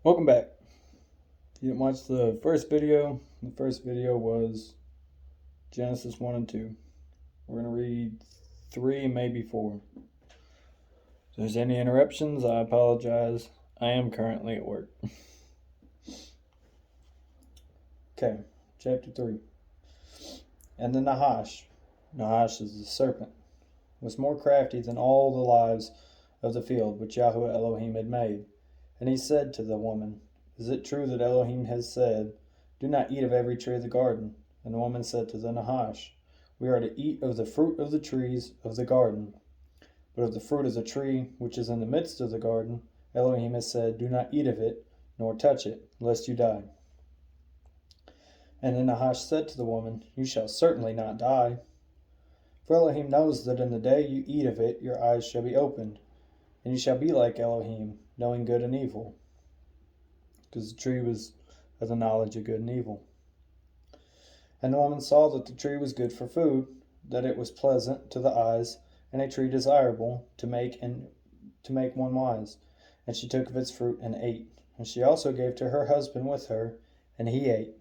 Welcome back. You didn't watch the first video. The first video was Genesis 1 and 2. We're going to read 3, maybe 4. If there's any interruptions, I apologize. I am currently at work. Okay, chapter 3. And the Nahash is the serpent, was more crafty than all the lives of the field which Yahweh Elohim had made. And he said to the woman, Is it true that Elohim has said, Do not eat of every tree of the garden? And the woman said to the Nahash, We are to eat of the fruit of the trees of the garden. But of the fruit of the tree which is in the midst of the garden, Elohim has said, Do not eat of it, nor touch it, lest you die. And the Nahash said to the woman, You shall certainly not die. For Elohim knows that in the day you eat of it, your eyes shall be opened, and you shall be like Elohim, knowing good and evil. Because the tree was of the knowledge of good and evil. And the woman saw that the tree was good for food, that it was pleasant to the eyes, and a tree desirable to make one wise. And she took of its fruit and ate. And she also gave to her husband with her, and he ate.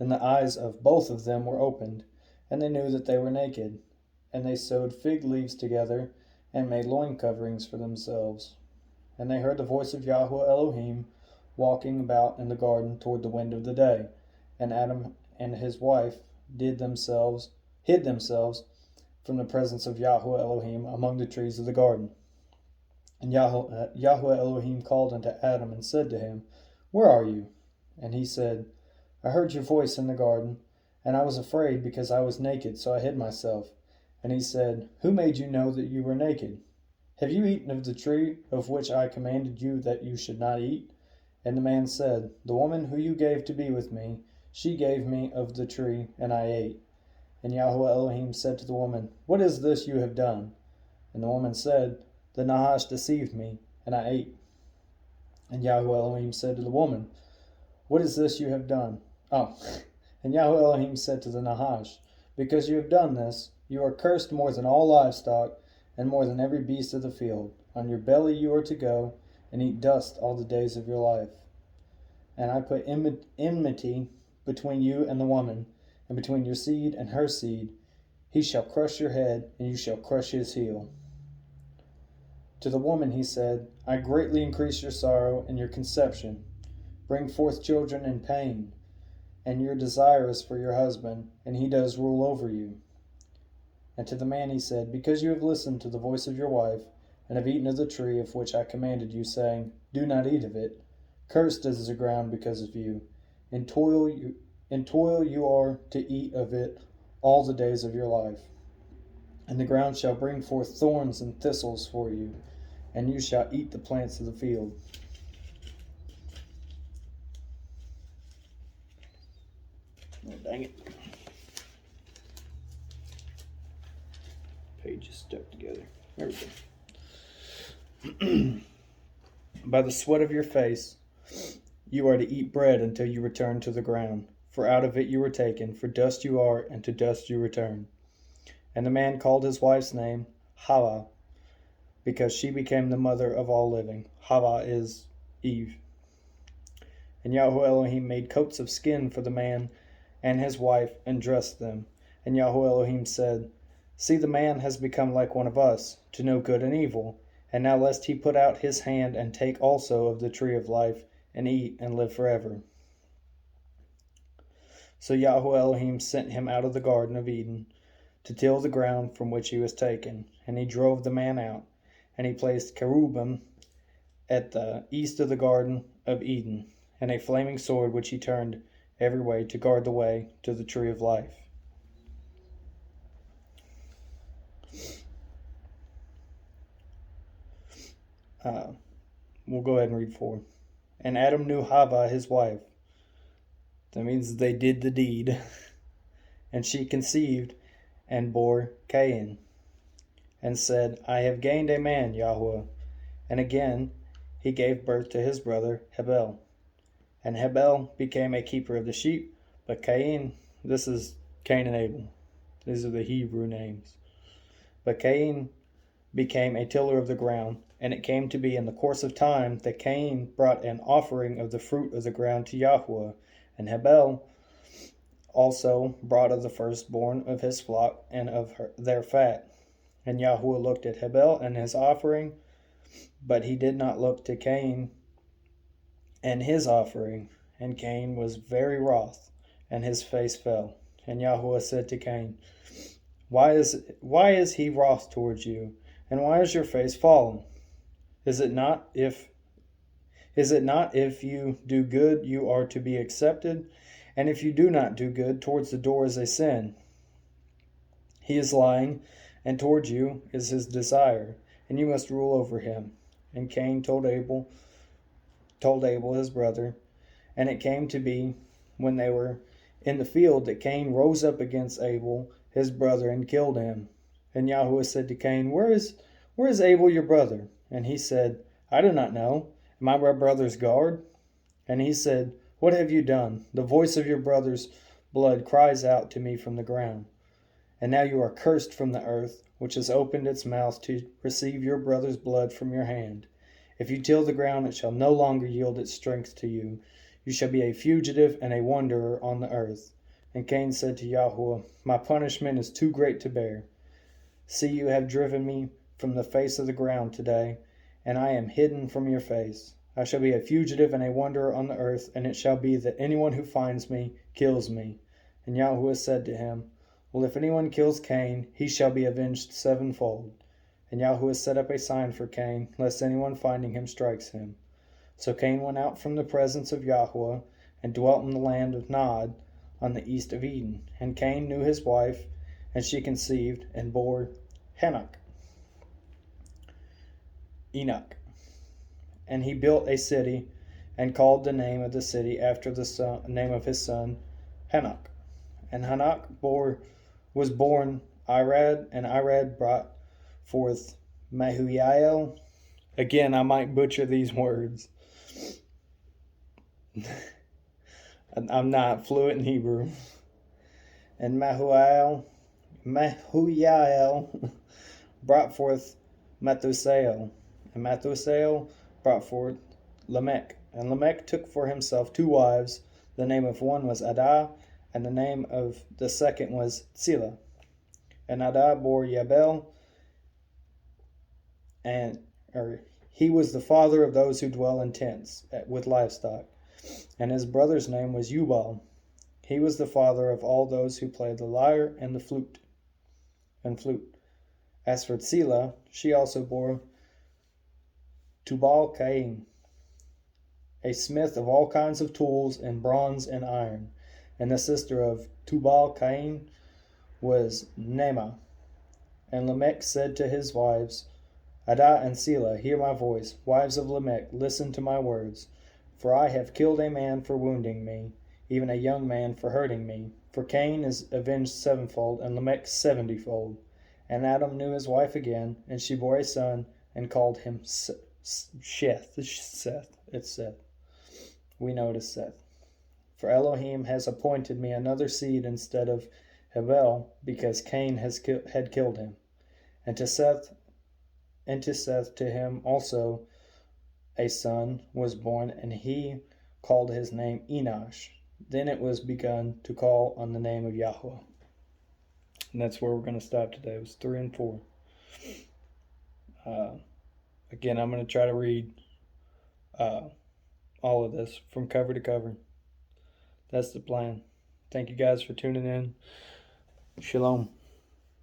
Then the eyes of both of them were opened, and they knew that they were naked. And they sewed fig leaves together, and made loin coverings for themselves. And they heard the voice of Yahweh Elohim walking about in the garden toward the wind of the day. And Adam and his wife hid themselves from the presence of Yahweh Elohim among the trees of the garden. And Yahweh Elohim called unto Adam and said to him, Where are you? And he said, I heard your voice in the garden, and I was afraid because I was naked, so I hid myself. And he said, Who made you know that you were naked? Have you eaten of the tree of which I commanded you that you should not eat? And the man said, The woman who you gave to be with me, she gave me of the tree, and I ate. And Yahweh Elohim said to the woman, What is this you have done? And the woman said, The Nahash deceived me, and I ate. And Yahweh Elohim said to the woman, What is this you have done? And Yahweh Elohim said to the Nahash, Because you have done this, you are cursed more than all livestock, and more than every beast of the field. On your belly you are to go, and eat dust all the days of your life. And I put enmity between you and the woman, and between your seed and her seed. He shall crush your head, and you shall crush his heel. To the woman he said, I greatly increase your sorrow and your conception. Bring forth children in pain. And your desire is for your husband, and he does rule over you. And to the man he said, Because you have listened to the voice of your wife, and have eaten of the tree of which I commanded you, saying, Do not eat of it, cursed is the ground because of you. In toil you are to eat of it all the days of your life. And the ground shall bring forth thorns and thistles for you, and you shall eat the plants of the field. Oh, dang it. Pages stuck together. There we go. By the sweat of your face you are to eat bread until you return to the ground. For out of it you were taken, for dust you are, and to dust you return. And the man called his wife's name Hava, because she became the mother of all living. Hava is Eve. And Yahweh Elohim made coats of skin for the man and his wife, and dressed them. And Yahweh Elohim said, See, the man has become like one of us, to know good and evil. And now lest he put out his hand and take also of the tree of life, and eat and live forever. So Yahweh Elohim sent him out of the Garden of Eden to till the ground from which he was taken. And he drove the man out, and he placed cherubim at the east of the Garden of Eden, and a flaming sword which he turned every way to guard the way to the tree of life. We'll go ahead and read 4. And Adam knew Hava his wife. That means they did the deed. And she conceived and bore Cain, and said, I have gained a man, Yahweh. And again he gave birth to his brother Hebel. And Hebel became a keeper of the sheep, but Cain, this is Cain and Abel. These are the Hebrew names. But Cain became a tiller of the ground, And it came to be in the course of time that Cain brought an offering of the fruit of the ground to Yahweh, and Abel also brought of the firstborn of his flock and of their fat. And Yahweh looked at Abel and his offering, but he did not look to Cain and his offering. And Cain was very wroth, and his face fell. And Yahweh said to Cain, Why is he wroth towards you, and why is your face fallen? Is it not if you do good you are to be accepted, and if you do not do good, towards the door is a sin? He is lying, and towards you is his desire, and you must rule over him. And Cain told Abel his brother, and it came to be when they were in the field that Cain rose up against Abel his brother and killed him. And Yahweh said to Cain, Where is Abel your brother? And he said, I do not know. Am I my brother's guard? And he said, What have you done? The voice of your brother's blood cries out to me from the ground. And now you are cursed from the earth, which has opened its mouth to receive your brother's blood from your hand. If you till the ground, it shall no longer yield its strength to you. You shall be a fugitive and a wanderer on the earth. And Cain said to Yahweh, My punishment is too great to bear. See, you have driven me from the face of the ground today, and I am hidden from your face. I shall be a fugitive and a wanderer on the earth, and it shall be that anyone who finds me kills me. And Yahweh said to him, Well, if anyone kills Cain, he shall be avenged sevenfold. And Yahweh set up a sign for Cain, lest anyone finding him strikes him. So Cain went out from the presence of Yahweh, and dwelt in the land of Nod, on the east of Eden. And Cain knew his wife, and she conceived, and bore Enoch. And he built a city, and called the name of the city after the name of his son, Henoch. And Henoch was born Irad, and Irad brought forth Mahujael. Again, I might butcher these words. I'm not fluent in Hebrew. And Mahujael brought forth Methusael. And Methusael brought forth Lamech. And Lamech took for himself 2 wives. The name of one was Adah, and the name of the second was Tzila. And Adah bore Yabel, he was the father of those who dwell in tents with livestock. And his brother's name was Ubal. He was the father of all those who play the lyre and the flute. As for Tzila, she also bore Tubal Cain, a smith of all kinds of tools in bronze and iron. And the sister of Tubal Cain was Naamah. And Lamech said to his wives, Adah and Tzila, hear my voice. Wives of Lamech, listen to my words. For I have killed a man for wounding me, even a young man for hurting me. For Cain is avenged sevenfold, and Lamech 70-fold. And Adam knew his wife again, and she bore a son, and called him Seth. It's Seth. We know it as Seth. For Elohim has appointed me another seed instead of Abel, because Cain had killed him. And to Seth to him also a son was born, and he called his name Enosh. Then it was begun to call on the name of Yahweh. And that's where we're going to stop today. It was 3 and 4. Again, I'm going to try to read all of this from cover to cover. That's the plan. Thank you guys for tuning in. Shalom.